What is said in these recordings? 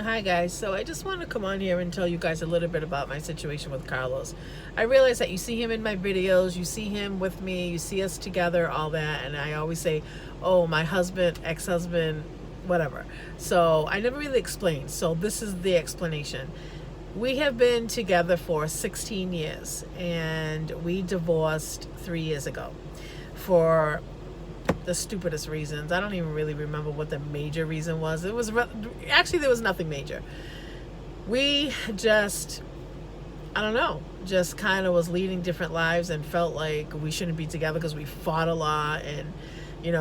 Hi guys, so I just want to come on here and tell you guys a little bit about my situation with Carlos. I realize that you see him in my videos, you see him with me, you see us together, all that, and I always say, oh, my husband, ex-husband, whatever. So I never really explained, so this is the explanation. We have been together for 16 years and we divorced 3 years ago for the stupidest reasons. I don't even really remember what the major reason was. It was actually, there was nothing major. We just, I don't know, just kind of was leading different lives and felt like we shouldn't be together because we fought a lot, and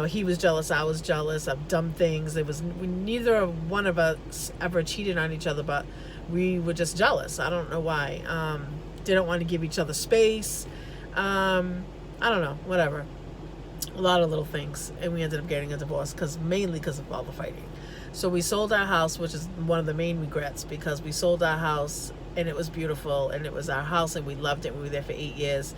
he was jealous, I was jealous of dumb things. Neither one of us ever cheated on each other, but we were just jealous. I don't know why. Didn't want to give each other space. I don't know, whatever. A lot of little things, and we ended up getting a divorce mainly because of all the fighting. So we sold our house, which is one of the main regrets, because we sold our house and it was beautiful and it was our house and we loved it. We were there for 8 years,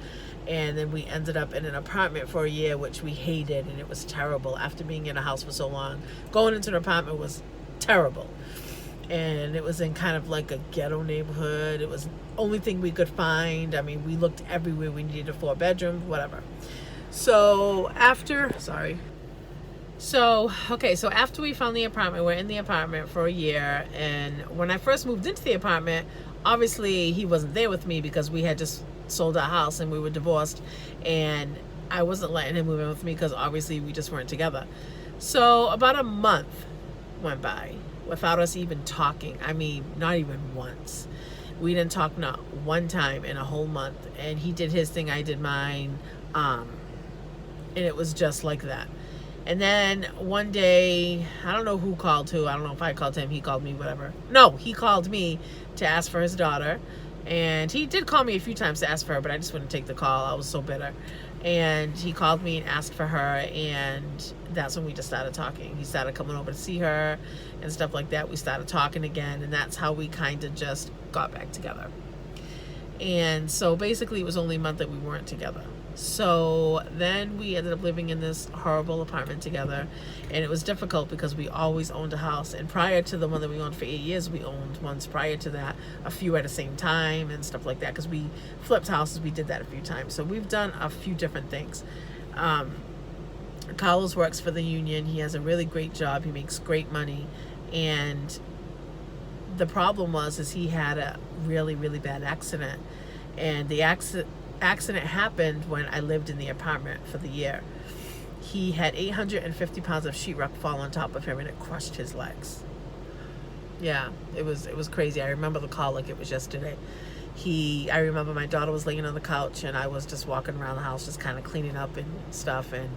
and then we ended up in an apartment for a year, which we hated, and it was terrible. After being in a house for so long, going into an apartment was terrible, and it was in kind of like a ghetto neighborhood. It was the only thing we could find. I mean, we looked everywhere. We needed a 4-bedroom, whatever. So after we found the apartment, we're in the apartment for a year. And when I first moved into the apartment, obviously he wasn't there with me because we had just sold our house and we were divorced, and I wasn't letting him move in with me because obviously we just weren't together. So about a month went by without us even talking. I mean, not even once. We didn't talk not one time in a whole month, and he did his thing, I did mine. And it was just like that. And then one day, I don't know who called who. I don't know if I called him, he called me, whatever. No, he called me to ask for his daughter. And he did call me a few times to ask for her, but I just wouldn't take the call. I was so bitter. And he called me and asked for her, and that's when we just started talking. He started coming over to see her and stuff like that. We started talking again, and that's how we kind of just got back together. And so basically it was only a month that we weren't together. So then we ended up living in this horrible apartment together, and it was difficult because we always owned a house. And prior to the one that we owned for 8 years, we owned ones prior to that, a few at the same time and stuff like that, because we flipped houses. We did that a few times. So we've done a few different things. Carlos works for the union. He has a really great job. He makes great money. And the problem is he had a really, really bad accident. And the accident happened when I lived in the apartment for the year. He had 850 pounds of sheetrock fall on top of him, and it crushed his legs. Yeah, it was crazy. I remember the call like it was yesterday. I remember my daughter was laying on the couch, and I was just walking around the house just kind of cleaning up and stuff, and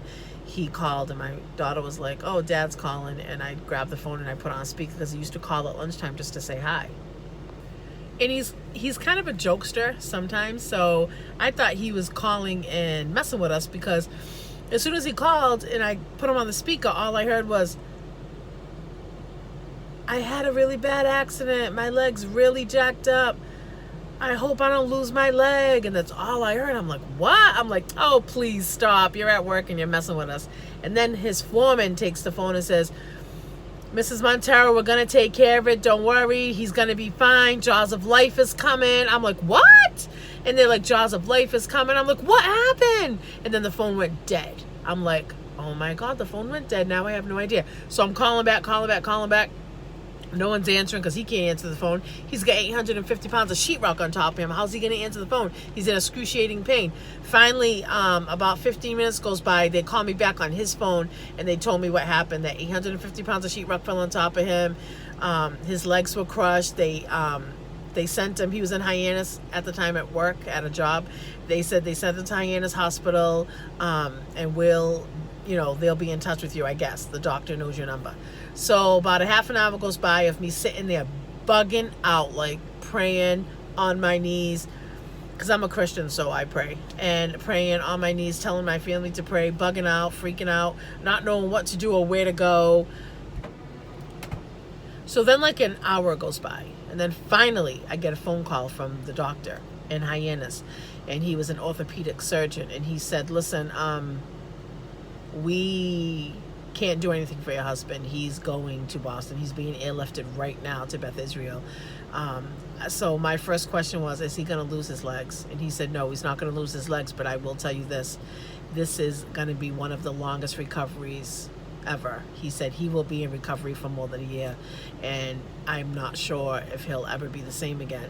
he called, and my daughter was like, oh, Dad's calling, and I grabbed the phone and I put it on speaker because he used to call at lunchtime just to say hi. And he's kind of a jokester sometimes, so I thought he was calling and messing with us, because as soon as he called and I put him on the speaker, all I heard was, I had a really bad accident, my leg's really jacked up, I hope I don't lose my leg. And that's all I heard. I'm like, what? I'm like, oh, please stop, you're at work and you're messing with us. And then his foreman takes the phone and says, Mrs. Montero, we're going to take care of it. Don't worry. He's going to be fine. Jaws of Life is coming. I'm like, what? And they're like, Jaws of Life is coming. I'm like, what happened? And then the phone went dead. I'm like, oh my God, the phone went dead. Now I have no idea. So I'm calling back. No one's answering because he can't answer the phone. He's got 850 pounds of sheetrock on top of him. How's he going to answer the phone? He's in excruciating pain. Finally, about 15 minutes goes by. They call me back on his phone, and they told me what happened, that 850 pounds of sheetrock fell on top of him. His legs were crushed. They sent him. He was in Hyannis at the time at work, at a job. They said they sent him to Hyannis Hospital, and they'll be in touch with you, I guess. The doctor knows your number. So about a half an hour goes by of me sitting there bugging out, like praying on my knees, because I'm a Christian, so I pray, and praying on my knees, telling my family to pray, bugging out, freaking out, not knowing what to do or where to go. So then like an hour goes by, and then finally I get a phone call from the doctor in Hyannis, and he was an orthopedic surgeon, and he said, listen, we can't do anything for your husband. He's going to Boston. He's being airlifted right now to Beth Israel. So my first question was, is he going to lose his legs? And he said, no, he's not going to lose his legs, but I will tell you this. This is going to be one of the longest recoveries ever. He said he will be in recovery for more than a year, and I'm not sure if he'll ever be the same again.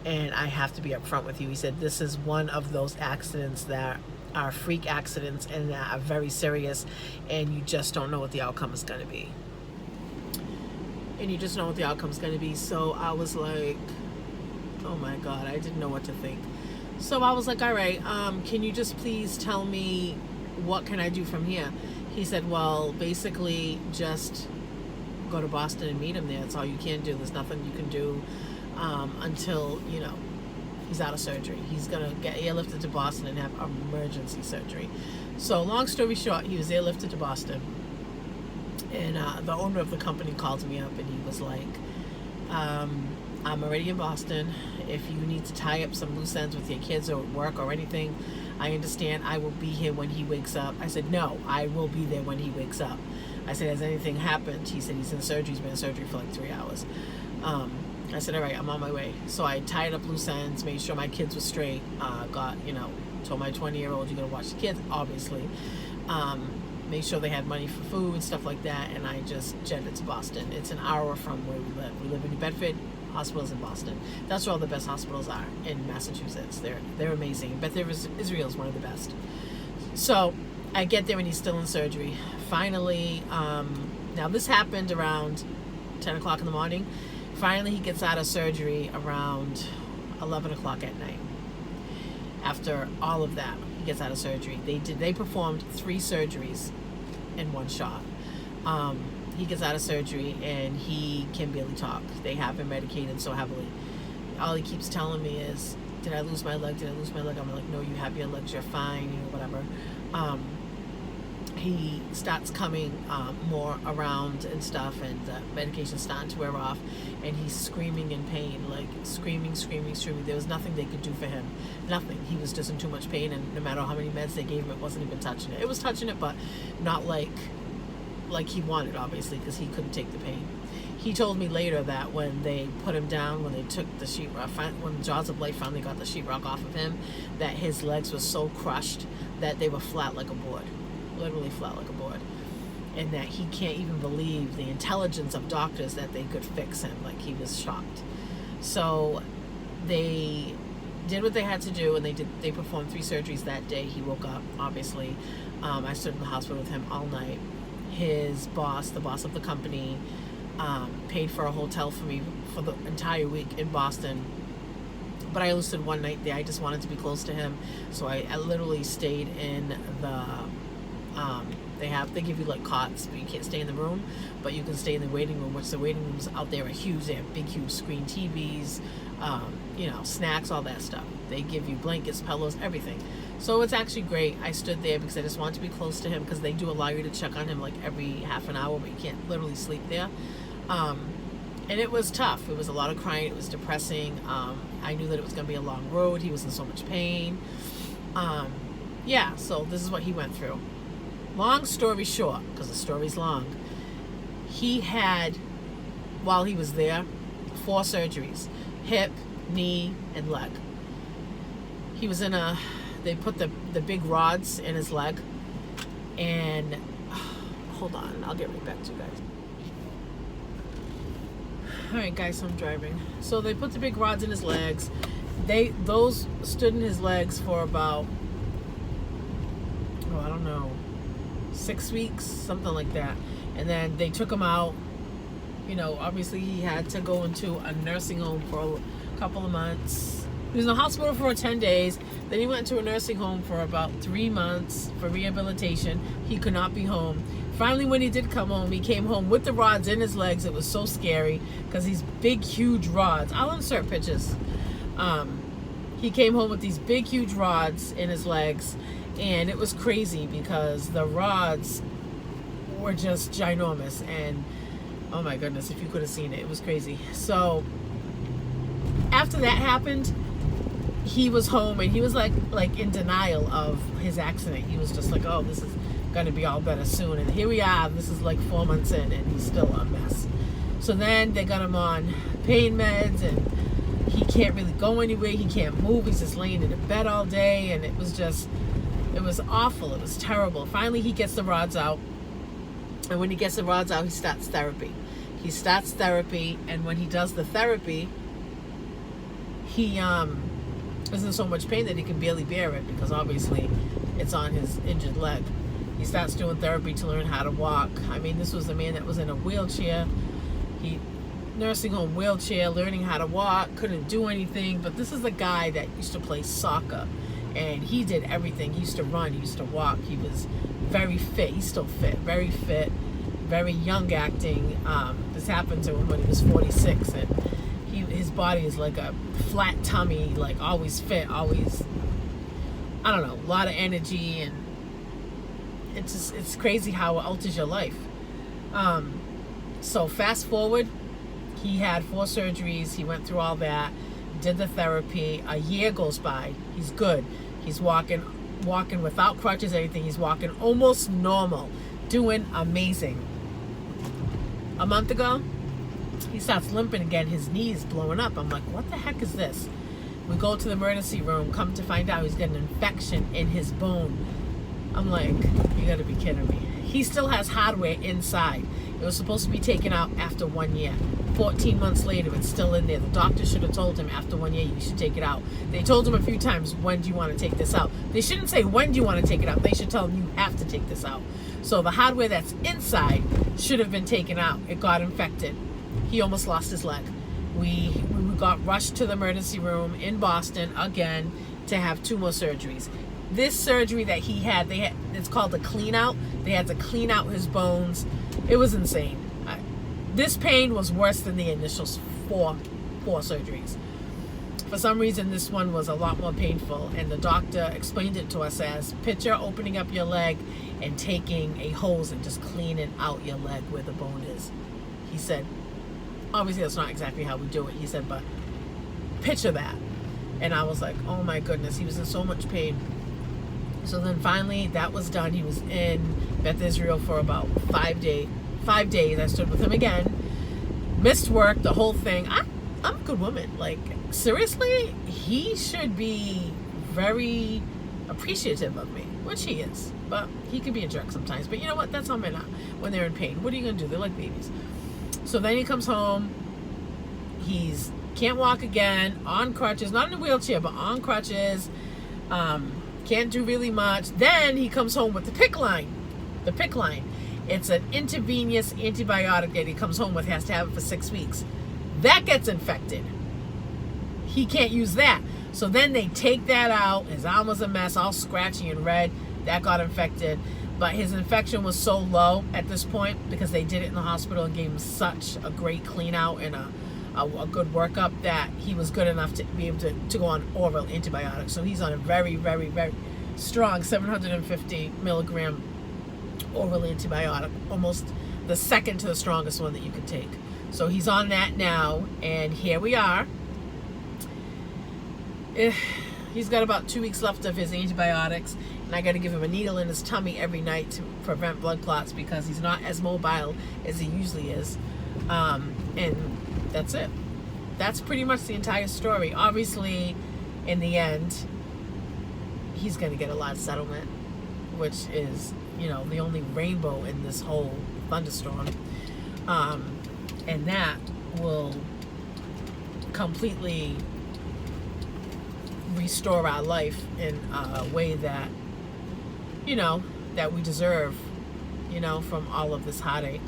And I have to be upfront with you. He said this is one of those accidents that are freak accidents and that are very serious, and you just don't know what the outcome is going to be. And you just know what the outcome is going to be. So I was like, oh my God, I didn't know what to think. So I was like, all right, can you just please tell me what can I do from here? He said, well, basically just go to Boston and meet him there. That's all you can do. There's nothing you can do until, you know, he's out of surgery. He's going to get airlifted to Boston and have emergency surgery. So long story short, he was airlifted to Boston. And the owner of the company called me up and he was like, I'm already in Boston. If you need to tie up some loose ends with your kids or work or anything, I understand. I will be here when he wakes up. I said, no, I will be there when he wakes up. I said, has anything happened? He said, he's in surgery. He's been in surgery for like 3 hours. I said, all right, I'm on my way. So I tied up loose ends, made sure my kids were straight, told my 20-year-old, you're going to watch the kids, obviously. Made sure they had money for food and stuff like that, and I just jetted to Boston. It's an hour from where we live. We live in New Bedford. Hospitals in Boston. That's where all the best hospitals are in Massachusetts. They're amazing. Beth Israel is one of the best. So I get there and he's still in surgery. Finally, now this happened around 10 o'clock in the morning. Finally, he gets out of surgery around 11 o'clock at night. After all of that, he gets out of surgery. They performed 3 surgeries in one shot. He gets out of surgery and he can barely talk. They have him medicated so heavily. All he keeps telling me is, did I lose my leg? Did I lose my leg? I'm like, no, you have your legs, you're fine, whatever. He starts coming more around and stuff, and the medication's starting to wear off, and he's screaming in pain, like screaming. There was nothing they could do for him. Nothing. He was just in too much pain, and no matter how many meds they gave him, it wasn't even touching it. It was touching it, but not like he wanted, obviously, because he couldn't take the pain. He told me later that when they put him down, when they took the sheetrock, when Jaws of Life finally got the sheetrock off of him, that his legs were so crushed that they were flat like a board. Literally flat like a board. And that he can't even believe the intelligence of doctors that they could fix him. Like, he was shocked. So they did what they had to do, and they performed 3 surgeries that day. He woke up, obviously. I stood in the hospital with him all night. His boss, the boss of the company, paid for a hotel for me for the entire week in Boston. But I only stood one night there. I just wanted to be close to him. So I literally stayed in the they give you like cots, but you can't stay in the room, but you can stay in the waiting room, which the waiting rooms out there are huge. They have big, huge screen TVs, snacks, all that stuff. They give you blankets, pillows, everything. So it's actually great. I stood there because I just wanted to be close to him, because they do allow you to check on him like every half an hour, but you can't literally sleep there. And it was tough. It was a lot of crying. It was depressing. I knew that it was going to be a long road. He was in so much pain. So this is what he went through. Long story short, because the story's long, he had, while he was there, 4 surgeries: hip, knee, and leg. He was they put the big rods in his leg, and hold on, I'll get right back to you guys. Alright guys, so I'm driving. So they put the big rods in his legs. Those stood in his legs for about, I don't know, 6 weeks, something like that. And then they took him out. Obviously he had to go into a nursing home for a couple of months. He was in the hospital for 10 days. Then he went to a nursing home for about 3 months for rehabilitation. He could not be home. Finally, when he did come home, he came home with the rods in his legs. It was so scary because these big, huge rods. I'll insert pictures. He came home with these big, huge rods in his legs, and it was crazy because the rods were just ginormous. And oh my goodness, if you could have seen it, it was crazy. So after that happened, he was home and he was like in denial of his accident. He was just like, oh, this is going to be all better soon. And here we are. This is like 4 months in, and he's still a mess. So then they got him on pain meds, and he can't really go anywhere. He can't move. He's just laying in a bed all day, and it was awful. It was terrible. Finally, he gets the rods out, and when he gets the rods out, he starts therapy. And when he does the therapy, he is in so much pain that he can barely bear it, because obviously it's on his injured leg. He starts doing therapy to learn how to walk. I mean, this was the man that was in a wheelchair. Nursing home wheelchair, learning how to walk, couldn't do anything. But this is a guy that used to play soccer, and he did everything. He used to run, he used to walk. He was very fit. He's still fit, very fit, very young acting. This happened to him when he was 46, and his body is like a flat tummy, like always fit, always, I don't know, a lot of energy, and it's crazy how it alters your life. So fast forward, he had 4 surgeries. He went through all that, did the therapy. A year goes by. He's good. He's walking without crutches, anything. He's walking almost normal, doing amazing. A month ago, he starts limping again. His knee's blowing up. I'm like, what the heck is this? We go to the emergency room. Come to find out, he's got an infection in his bone. I'm like, you gotta be kidding me. He still has hardware inside. It was supposed to be taken out after 1 year. 14 months later, it's still in there. The doctor should have told him after 1 year, you should take it out. They told him a few times, when do you want to take this out? They shouldn't say, when do you want to take it out? They should tell him, you have to take this out. So the hardware that's inside should have been taken out. It got infected. He almost lost his leg. We got rushed to the emergency room in Boston again to have 2 more surgeries. This surgery that he had, it's called a clean out. They had to clean out his bones. It was insane. This pain was worse than the initial four surgeries. For some reason, this one was a lot more painful, and the doctor explained it to us as, picture opening up your leg and taking a hose and just cleaning out your leg where the bone is. He said, obviously that's not exactly how we do it. He said, but picture that. And I was like, oh my goodness, he was in so much pain. So then finally that was done. He was in Beth Israel for about 5 days. 5 days. I stood with him again. Missed work, the whole thing. I'm a good woman. Like, seriously, he should be very appreciative of me, which he is. But he can be a jerk sometimes. But you know what? That's how men are when they're in pain. What are you going to do? They're like babies. So then he comes home. He's can't walk again, on crutches, not in a wheelchair, but on crutches. Can't do really much. Then he comes home with the PICC line. The PICC line. It's an intravenous antibiotic that he comes home with, has to have it for 6 weeks. That gets infected. He can't use that. So then they take that out. His arm was a mess, all scratchy and red. That got infected. But his infection was so low at this point, because they did it in the hospital and gave him such a great clean out and a good workup, that he was good enough to be able to go on oral antibiotics. So he's on a very, very, very strong 750 milligram oral antibiotic, almost the second to the strongest one that you could take. So he's on that now, and here we are. He's got about 2 weeks left of his antibiotics, and I got to give him a needle in his tummy every night to prevent blood clots, because he's not as mobile as he usually is. And that's it. That's pretty much the entire story. Obviously, in the end, he's going to get a lot of settlement, which is, you know, the only rainbow in this whole thunderstorm. And that will completely restore our life in a way that, you know, that we deserve, you know, from all of this heartache.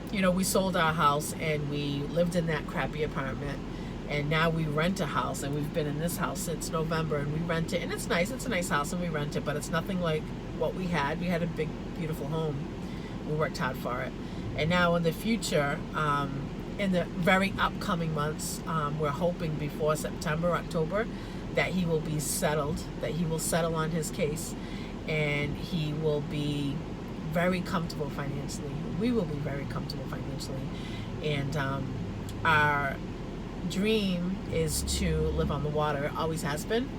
You know, we sold our house and we lived in that crappy apartment, and now we rent a house, and we've been in this house since November, and we rent it, and it's nice. It's a nice house, and we rent it, but it's nothing like what we had. We had a big, beautiful home. We worked hard for it. And now in the future, in the very upcoming months, we're hoping before September, October, that he will be settled, that he will settle on his case, and he will be very comfortable financially. We will be very comfortable financially. And our dream is to live on the water. It always has been.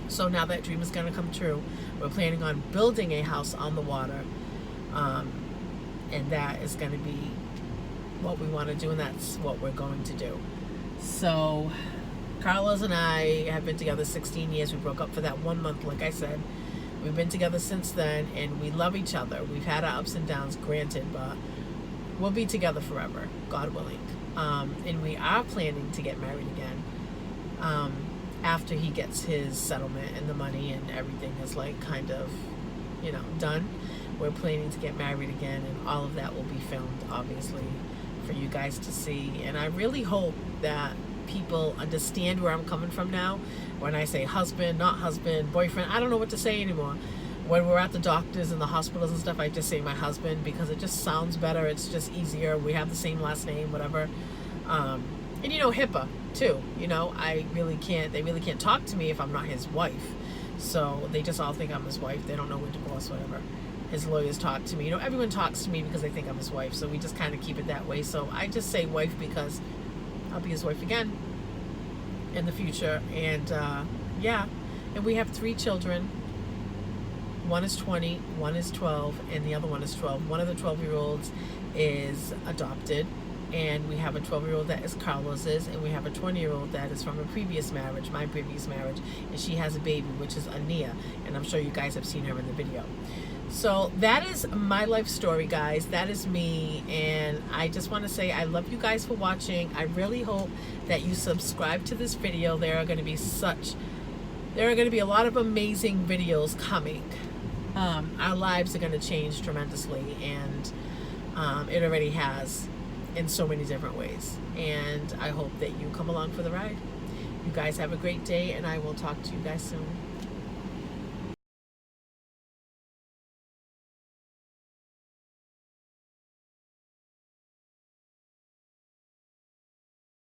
So now that dream is going to come true. We're planning on building a house on the water. And that is going to be what we want to do, and that's what we're going to do. So Carlos and I have been together 16 years. We broke up for that 1 month, like I said. We've been together since then, and we love each other. We've had our ups and downs, granted, but we'll be together forever, God willing. And we are planning to get married again after he gets his settlement and the money and everything is like kind of, done. We're planning to get married again, and all of that will be filmed, obviously, for you guys to see. And I really hope that people understand where I'm coming from now. When I say husband, not husband, boyfriend, I don't know what to say anymore. When we're at the doctors and the hospitals and stuff, I just say my husband because it just sounds better. It's just easier. We have the same last name, whatever. And HIPAA too. They really can't talk to me if I'm not his wife. So they just all think I'm his wife. They don't know we're divorced, whatever. His lawyers talk to me. Everyone talks to me because they think I'm his wife. So we just kind of keep it that way. So I just say wife because I'll be his wife again in the future. And and we have 3 children. One is 20, one is 12, and the other one is 12. One of the 12-year-olds is adopted, and we have a 12-year-old that is Carlos's, and we have a 20-year-old that is from a previous marriage, my previous marriage, and she has a baby, which is Ania, and I'm sure you guys have seen her in the video. So that is my life story, guys. That is me, and I just want to say I love you guys for watching. I really hope that you subscribe to this video. There are going to be a lot of amazing videos coming. Our lives are going to change tremendously, and it already has in so many different ways. And I hope that you come along for the ride. You guys have a great day, and I will talk to you guys soon.